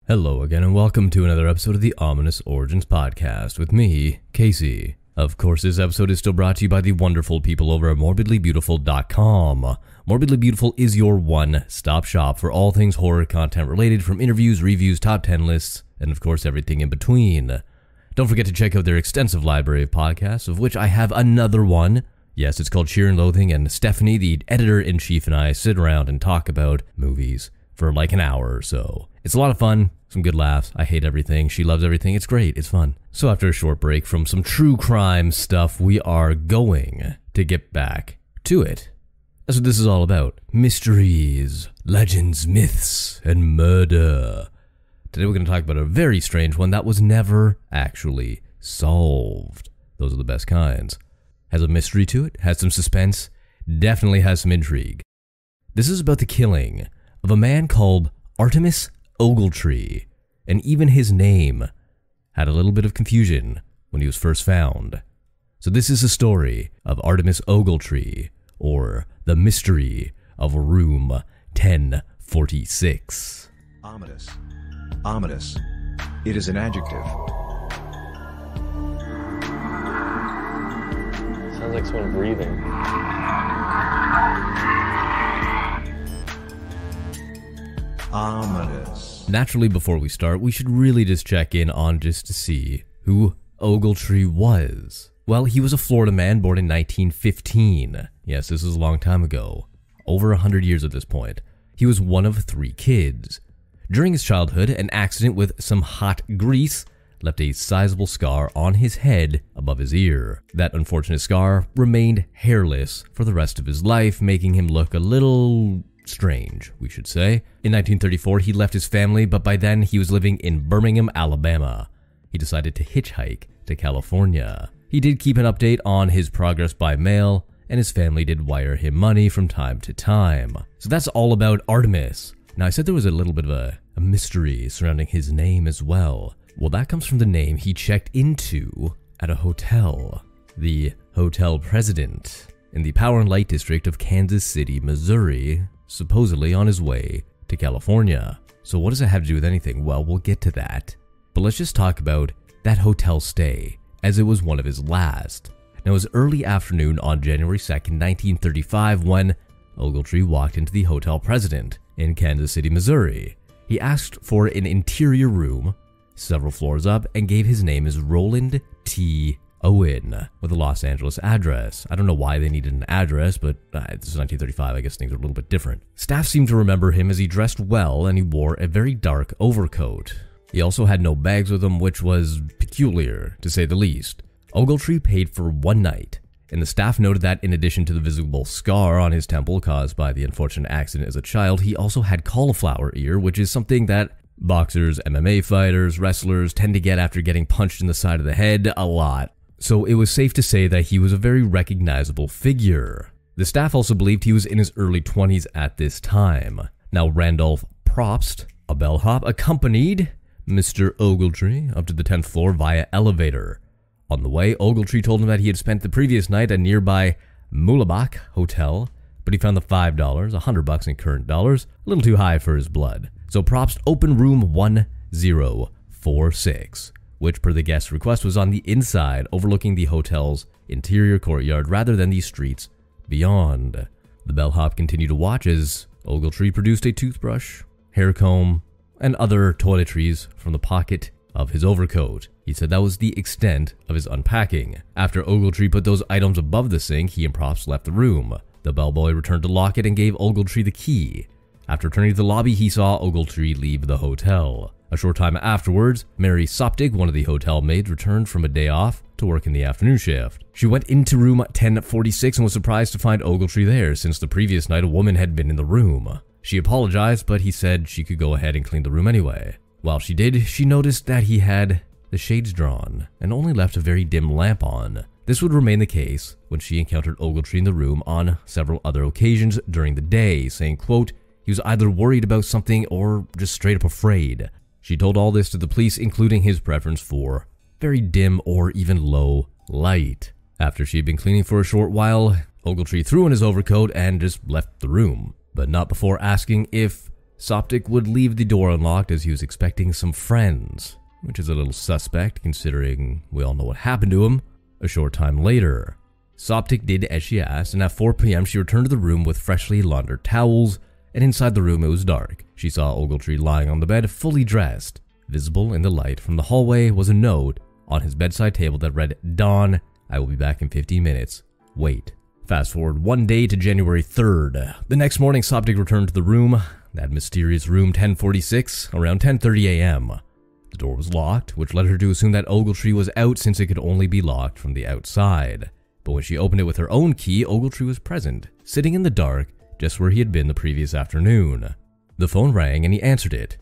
Hello again and welcome to another episode of the Ominous Origins Podcast with me, Casey. Of course, this episode is still brought to you by the wonderful people over at morbidlybeautiful.com. Morbidly Beautiful is your one-stop shop for all things horror content related, from interviews, reviews, top 10 lists, and of course everything in between. Don't forget to check out their extensive library of podcasts, of which I have another one. Yes, it's called Sheer and Loathing, and Stephanie, the editor-in-chief, and I sit around and talk about movies for like an hour or so. It's a lot of fun, some good laughs. I hate everything, she loves everything. It's great, it's fun. So after a short break from some true crime stuff, we are going to get back to it. That's what this is all about. Mysteries, legends, myths, and murder. Today we're going to talk about a very strange one that was never actually solved. Those are the best kinds. Has a mystery to it, has some suspense, definitely has some intrigue. This is about the killing of a man called Artemus Ogletree, and even his name had a little bit of confusion when he was first found. So this is the story of Artemus Ogletree, or the mystery of room 1046. Ominous. Ominous. It is an adjective. Sounds like someone breathing. Ominous. Naturally, before we start, we should really just check in on just to see who Ogletree was. Well, he was a Florida man born in 1915. Yes, this is a long time ago. Over 100 years at this point. He was one of 3 kids. During his childhood, an accident with some hot grease left a sizable scar on his head above his ear. That unfortunate scar remained hairless for the rest of his life, making him look a little strange, we should say. In 1934, he left his family, but by then he was living in Birmingham, Alabama. He decided to hitchhike to California. He did keep an update on his progress by mail, and his family did wire him money from time to time. So that's all about Artemus. Now, I said there was a little bit of a mystery surrounding his name as well. Well, that comes from the name he checked into at a hotel. The Hotel President in the Power and Light District of Kansas City, Missouri, supposedly on his way to California. So what does it have to do with anything? Well, we'll get to that. But let's just talk about that hotel stay, as it was one of his last. Now, it was early afternoon on January 2nd, 1935, when Ogletree walked into the Hotel President in Kansas City, Missouri. He asked for an interior room several floors up and gave his name as Roland T. Owen with a Los Angeles address. I don't know why they needed an address, but this is 1935. I guess things are a little bit different. Staff seemed to remember him as he dressed well and he wore a very dark overcoat. He also had no bags with him, which was peculiar, to say the least. Ogletree paid for 1 night, and the staff noted that in addition to the visible scar on his temple caused by the unfortunate accident as a child, he also had cauliflower ear, which is something that boxers, MMA fighters, wrestlers tend to get after getting punched in the side of the head a lot. So it was safe to say that he was a very recognizable figure. The staff also believed he was in his early 20s at this time. Now, Randolph Probst, a bellhop, accompanied Mr. Ogletree up to the 10th floor via elevator. On the way, Ogletree told him that he had spent the previous night at nearby Mulabach Hotel, but he found the $5, $100 in current dollars, a little too high for his blood. So Probst opened room 1046, which per the guest's request was on the inside, overlooking the hotel's interior courtyard rather than the streets beyond. The bellhop continued to watch as Ogletree produced a toothbrush, hair comb, and other toiletries from the pocket of his overcoat. He said that was the extent of his unpacking. After Ogletree put those items above the sink, he and Probst left the room. The bellboy returned to lock it and gave Ogletree the key. After returning to the lobby, he saw Ogletree leave the hotel. A short time afterwards, Mary Soptig, one of the hotel maids, returned from a day off to work in the afternoon shift. She went into room 1046 and was surprised to find Ogletree there, since the previous night a woman had been in the room. She apologized, but he said she could go ahead and clean the room anyway. While she did, she noticed that he had the shades drawn and only left a very dim lamp on. This would remain the case when she encountered Ogletree in the room on several other occasions during the day, saying, quote, he was either worried about something or just straight up afraid. She told all this to the police, including his preference for very dim or even low light. After she had been cleaning for a short while, Ogletree threw in his overcoat and just left the room, but not before asking if Soptic would leave the door unlocked as he was expecting some friends, which is a little suspect considering we all know what happened to him a short time later. Soptic did as she asked, and at 4 p.m. she returned to the room with freshly laundered towels, and inside the room it was dark. She saw Ogletree lying on the bed, fully dressed. Visible in the light from the hallway was a note on his bedside table that read, "Dawn, I will be back in 15 minutes. Wait." Fast forward one day to January 3rd. The next morning, Soptic returned to the room, that mysterious room 1046, around 10:30 a.m. The door was locked, which led her to assume that Ogletree was out since it could only be locked from the outside. But when she opened it with her own key, Ogletree was present, sitting in the dark, just where he had been the previous afternoon. The phone rang and he answered it.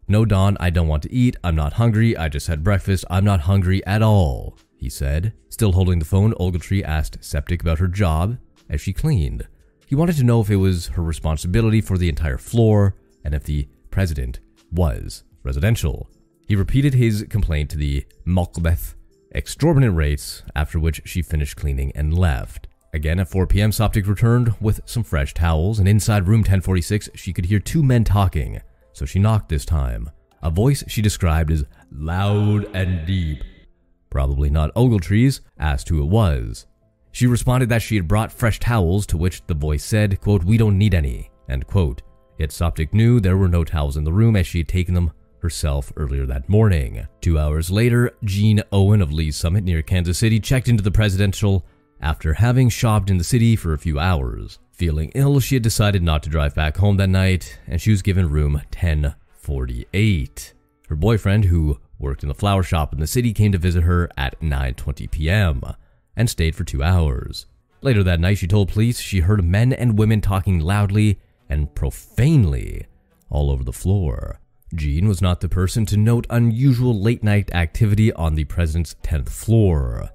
"No, Dawn, I don't want to eat. I'm not hungry. I just had breakfast. I'm not hungry at all," he said. Still holding the phone, Ogletree asked Soptic about her job as she cleaned. He wanted to know if it was her responsibility for the entire floor and if the president was residential. He repeated his complaint to the Macbeth exorbitant rates, after which she finished cleaning and left. Again at 4 p.m. Soptic returned with some fresh towels, and inside room 1046 she could hear two men talking, so she knocked this time. A voice she described as loud and deep. Probably not Ogletree's, asked who it was. She responded that she had brought fresh towels, to which the voice said, quote, "We don't need any," end quote. Yet Soptic knew there were no towels in the room as she had taken them herself earlier that morning. 2 hours later, Jean Owen of Lee's Summit near Kansas City checked into the presidential after having shopped in the city for a few hours. Feeling ill, she had decided not to drive back home that night, and she was given room 1048. Her boyfriend, who worked in the flower shop in the city, came to visit her at 9:20 p.m. and stayed for 2 hours. Later that night, she told police she heard men and women talking loudly and profanely all over the floor. Jean was not the person to note unusual late-night activity on the president's 10th floor.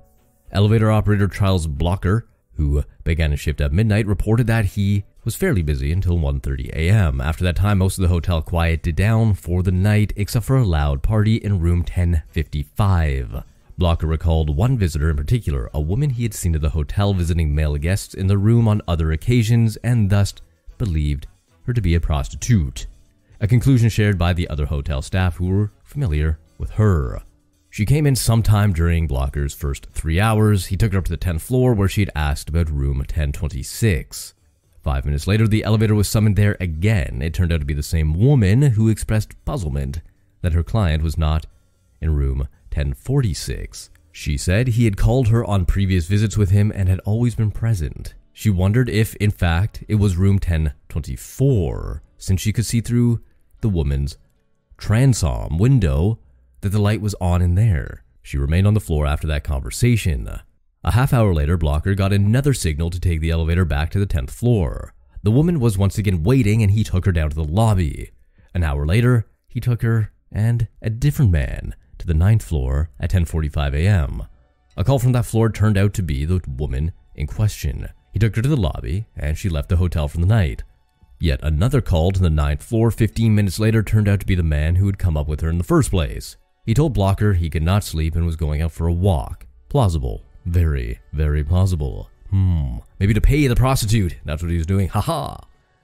Elevator operator Charles Blocker, who began his shift at midnight, reported that he was fairly busy until 1:30 a.m. After that time, most of the hotel quieted down for the night, except for a loud party in room 1055. Blocker recalled one visitor in particular, a woman he had seen at the hotel visiting male guests in the room on other occasions, and thus believed her to be a prostitute. A conclusion shared by the other hotel staff who were familiar with her. She came in sometime during Blocker's first 3 hours. He took her up to the 10th floor where she had asked about room 1026. 5 minutes later, the elevator was summoned there again. It turned out to be the same woman who expressed puzzlement that her client was not in room 1046. She said he had called her on previous visits with him and had always been present. She wondered if, in fact, it was room 1024, since she could see through the woman's transom window that the light was on in there. She remained on the floor after that conversation. A half hour later, Blocker got another signal to take the elevator back to the 10th floor. The woman was once again waiting, and he took her down to the lobby. An hour later, he took her and a different man to the 9th floor at 10:45 a.m. A call from that floor turned out to be the woman in question. He took her to the lobby, and she left the hotel for the night. Yet another call to the 9th floor 15 minutes later turned out to be the man who had come up with her in the first place. He told Blocker he could not sleep and was going out for a walk. Plausible. Very, very plausible. Maybe to pay the prostitute. That's what he was doing. Haha.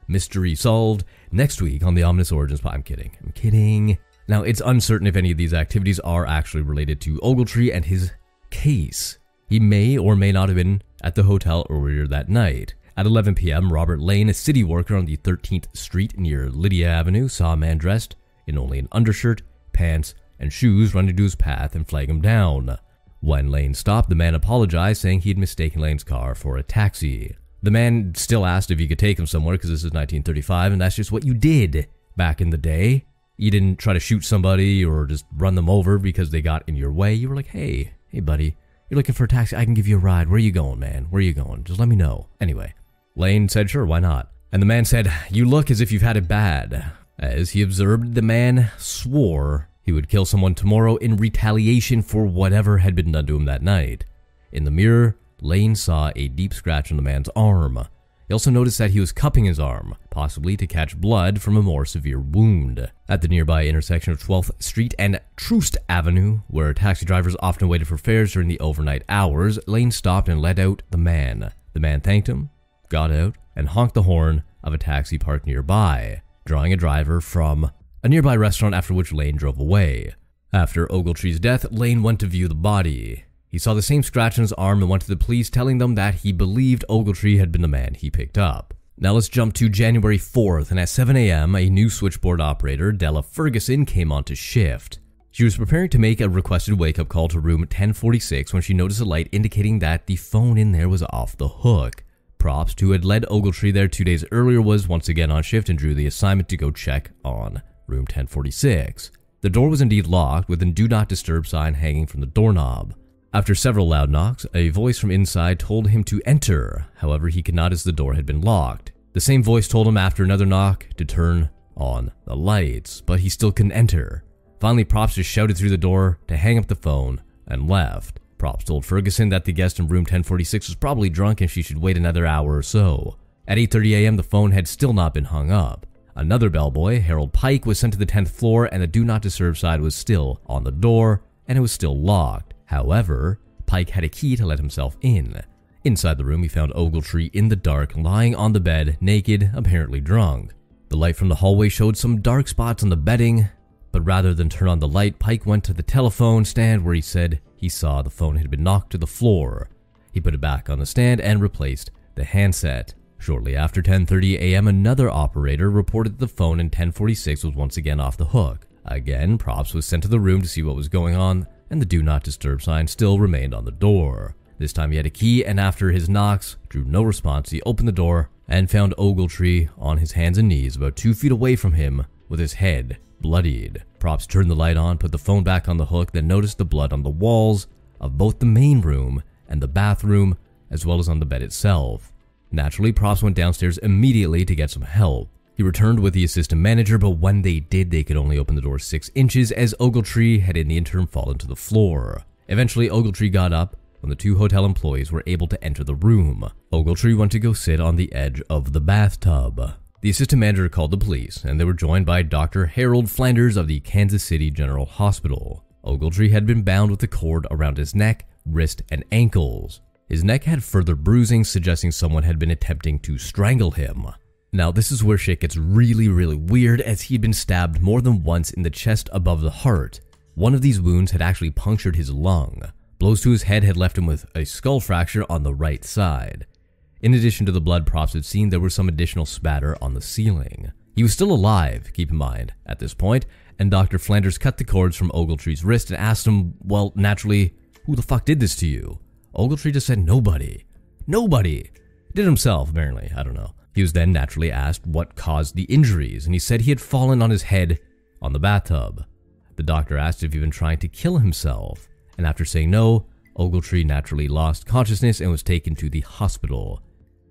Mystery solved. Next week on the Ominous Origins. I'm kidding. Now, it's uncertain if any of these activities are actually related to Ogletree and his case. He may or may not have been at the hotel earlier that night. At 11 p.m., Robert Lane, a city worker on the 13th Street near Lydia Avenue, saw a man dressed in only an undershirt, pants, and shoes run into his path and flag him down. When Lane stopped, the man apologized, saying he had mistaken Lane's car for a taxi. The man still asked if he could take him somewhere because this is 1935, and that's just what you did back in the day. You didn't try to shoot somebody or just run them over because they got in your way. You were like, hey buddy, you're looking for a taxi? I can give you a ride. Where are you going, man? Where are you going? Just let me know. Anyway, Lane said, sure, why not? And the man said, you look as if you've had it bad. As he observed, the man swore he would kill someone tomorrow in retaliation for whatever had been done to him that night. In the mirror, Lane saw a deep scratch on the man's arm. He also noticed that he was cupping his arm, possibly to catch blood from a more severe wound. At the nearby intersection of 12th Street and Troost Avenue, where taxi drivers often waited for fares during the overnight hours, Lane stopped and let out the man. The man thanked him, got out, and honked the horn of a taxi parked nearby. drawing a driver from a nearby restaurant, after which Lane drove away. After Ogletree's death, Lane went to view the body. He saw the same scratch on his arm and went to the police, telling them that he believed Ogletree had been the man he picked up. Now let's jump to January 4th, and at 7 a.m., a new switchboard operator, Della Ferguson, came onto shift. She was preparing to make a requested wake-up call to room 1046 when she noticed a light indicating that the phone in there was off the hook. Props, who had led Ogletree there 2 days earlier, was once again on shift and drew the assignment to go check on room 1046. The door was indeed locked, with a do not disturb sign hanging from the doorknob. After several loud knocks, a voice from inside told him to enter. However, he could not, as the door had been locked. The same voice told him after another knock to turn on the lights, but he still couldn't enter. Finally, Props just shouted through the door to hang up the phone and left. Props told Ferguson that the guest in room 1046 was probably drunk and she should wait another hour or so. At 8:30 a.m., the phone had still not been hung up. Another bellboy, Harold Pike, was sent to the 10th floor, and the do not disturb sign was still on the door, and it was still locked. However, Pike had a key to let himself in. Inside the room, he found Ogletree in the dark, lying on the bed, naked, apparently drunk. The light from the hallway showed some dark spots on the bedding, but rather than turn on the light, Pike went to the telephone stand where he said he saw the phone had been knocked to the floor. He put it back on the stand and replaced the handset. Shortly after 10:30 a.m., another operator reported that the phone in 1046 was once again off the hook. Again, Props was sent to the room to see what was going on, and the do not disturb sign still remained on the door. This time he had a key, and after his knocks drew no response, he opened the door and found Ogletree on his hands and knees about 2 feet away from him with his head bloodied. Props turned the light on, put the phone back on the hook, then noticed the blood on the walls of both the main room and the bathroom, as well as on the bed itself. Naturally, Props went downstairs immediately to get some help. He returned with the assistant manager, but when they did, they could only open the door 6 inches as Ogletree had in the interim fallen to the floor. Eventually, Ogletree got up when the 2 hotel employees were able to enter the room. Ogletree went to go sit on the edge of the bathtub. The assistant manager called the police, and they were joined by Dr. Harold Flanders of the Kansas City General Hospital. Ogletree had been bound with a cord around his neck, wrist, and ankles. His neck had further bruising, suggesting someone had been attempting to strangle him. Now, this is where shit gets really weird, as he'd been stabbed more than once in the chest above the heart. One of these wounds had actually punctured his lung. Blows to his head had left him with a skull fracture on the right side. In addition to the blood Props had seen, there was some additional spatter on the ceiling. He was still alive, keep in mind, at this point, and Dr. Flanders cut the cords from Ogletree's wrist and asked him, well, naturally, who the fuck did this to you? Ogletree just said nobody. Nobody. Did himself, apparently, I don't know. He was then naturally asked what caused the injuries, and he said he had fallen on his head on the bathtub. The doctor asked if he'd been trying to kill himself, and after saying no, Ogletree naturally lost consciousness and was taken to the hospital.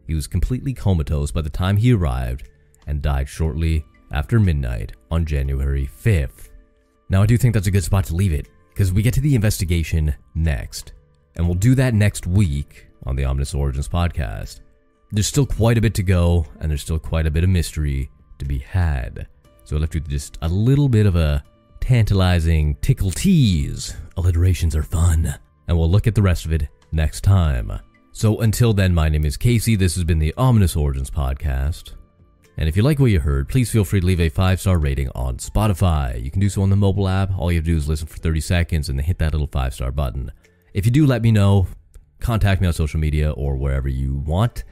He was completely comatose by the time he arrived and died shortly after midnight on January 5th. Now, I do think that's a good spot to leave it, because we get to the investigation next, and we'll do that next week on the Ominous Origins podcast. There's still quite a bit to go, and there's still quite a bit of mystery to be had. So I left you with just a little bit of a tantalizing tickle tease. Alliterations are fun. And we'll look at the rest of it next time. So until then, my name is Casey. This has been the Ominous Origins podcast. And if you like what you heard, please feel free to leave a 5-star rating on Spotify. You can do so on the mobile app. All you have to do is listen for 30 seconds and then hit that little 5-star button. If you do, let me know. Contact me on social media or wherever you want.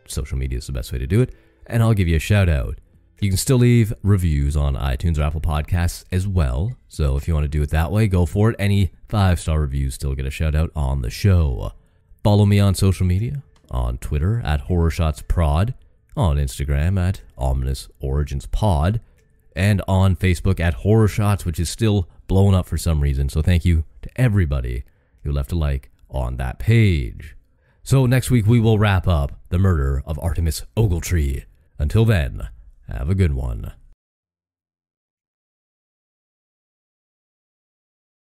Social media is the best way to do it, and I'll give you a shout out. You can still leave reviews on iTunes or Apple Podcasts as well, so if you want to do it that way, go for it. Any 5-star reviews still get a shout out on the show. Follow me on social media, on Twitter at HorrorShotsProd, on Instagram at OminousOriginsPod, and on Facebook at HorrorShots, which is still blown up for some reason, so thank you to everybody who left a like on that page. So next week we will wrap up the murder of Artemus Ogletree. Until then, have a good one.